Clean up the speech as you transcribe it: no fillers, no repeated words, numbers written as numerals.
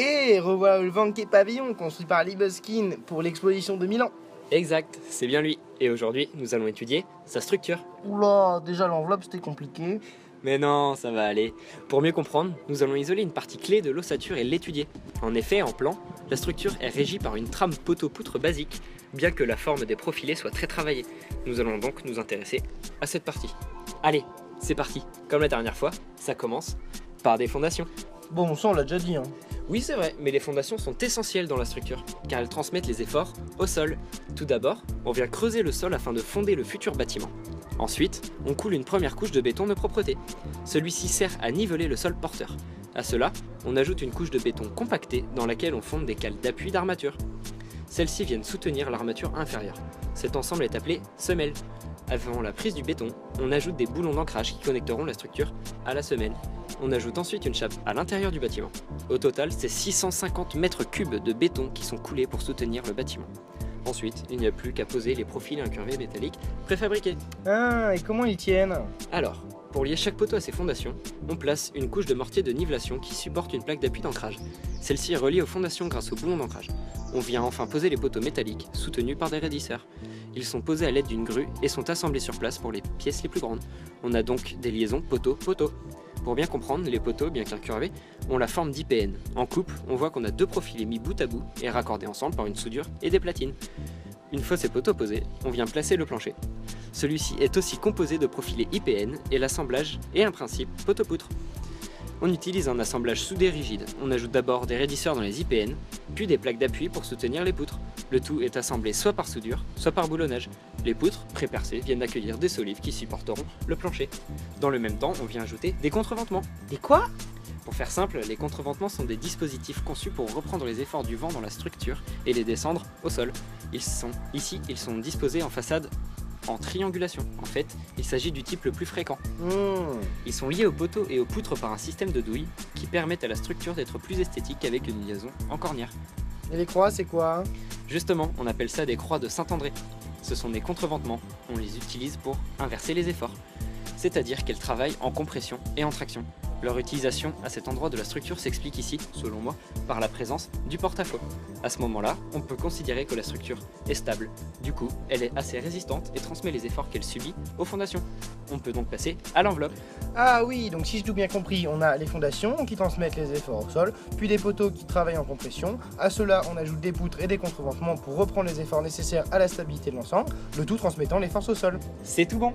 Et revoilà le Vanquet Pavillon construit par Libuskin pour l'exposition de Milan. Exact, c'est bien lui. Et aujourd'hui, nous allons étudier sa structure. Oula, déjà l'enveloppe c'était compliqué. Mais non, ça va aller. Pour mieux comprendre, nous allons isoler une partie clé de l'ossature et l'étudier. En effet, en plan, la structure est régie par une trame poteau-poutre basique, bien que la forme des profilés soit très travaillée. Nous allons donc nous intéresser à cette partie. Allez, c'est parti. Comme la dernière fois, ça commence par des fondations. Bon, ça on l'a déjà dit, hein. Oui, c'est vrai, mais les fondations sont essentielles dans la structure, car elles transmettent les efforts au sol. Tout d'abord, on vient creuser le sol afin de fonder le futur bâtiment. Ensuite, on coule une première couche de béton de propreté. Celui-ci sert à niveler le sol porteur. À cela, on ajoute une couche de béton compactée dans laquelle on fonde des cales d'appui d'armature. Celles-ci viennent soutenir l'armature inférieure. Cet ensemble est appelé semelle. Avant la prise du béton, on ajoute des boulons d'ancrage qui connecteront la structure à la semelle. On ajoute ensuite une chape à l'intérieur du bâtiment. Au total, c'est 650 mètres cubes de béton qui sont coulés pour soutenir le bâtiment. Ensuite, il n'y a plus qu'à poser les profils incurvés métalliques préfabriqués. Ah, et comment ils tiennent? Alors, pour lier chaque poteau à ses fondations, on place une couche de mortier de nivellation qui supporte une plaque d'appui d'ancrage. Celle-ci est reliée aux fondations grâce au boulon d'ancrage. On vient enfin poser les poteaux métalliques, soutenus par des raidisseurs. Ils sont posés à l'aide d'une grue et sont assemblés sur place pour les pièces les plus grandes. On a donc des liaisons poteau-poteau. Pour bien comprendre, les poteaux, bien qu'incurvés, ont la forme d'IPN. En coupe, on voit qu'on a deux profilés mis bout à bout et raccordés ensemble par une soudure et des platines. Une fois ces poteaux posés, on vient placer le plancher. Celui-ci est aussi composé de profilés IPN et l'assemblage est un principe poteau-poutre. On utilise un assemblage soudé rigide. On ajoute d'abord des raidisseurs dans les IPN, puis des plaques d'appui pour soutenir les poutres. Le tout est assemblé soit par soudure, soit par boulonnage. Les poutres, pré-percées, viennent accueillir des solives qui supporteront le plancher. Dans le même temps, on vient ajouter des contreventements. Des quoi? Pour faire simple, les contreventements sont des dispositifs conçus pour reprendre les efforts du vent dans la structure et les descendre au sol. Ils sont disposés en façade en triangulation. En fait, il s'agit du type le plus fréquent. Ils sont liés aux poteaux et aux poutres par un système de douilles qui permettent à la structure d'être plus esthétique avec une liaison en cornière. Et les croix c'est quoi? Justement, on appelle ça des croix de Saint-André. Ce sont des contreventements, on les utilise pour inverser les efforts, c'est-à-dire qu'elles travaillent en compression et en traction. Leur utilisation à cet endroit de la structure s'explique ici, selon moi, par la présence du porte-à-faux. À ce moment-là, on peut considérer que la structure est stable. Du coup, elle est assez résistante et transmet les efforts qu'elle subit aux fondations. On peut donc passer à l'enveloppe. Ah oui, donc si j'ai tout bien compris, on a les fondations qui transmettent les efforts au sol, puis des poteaux qui travaillent en compression. À cela, on ajoute des poutres et des contreventements pour reprendre les efforts nécessaires à la stabilité de l'ensemble, le tout transmettant les forces au sol. C'est tout bon!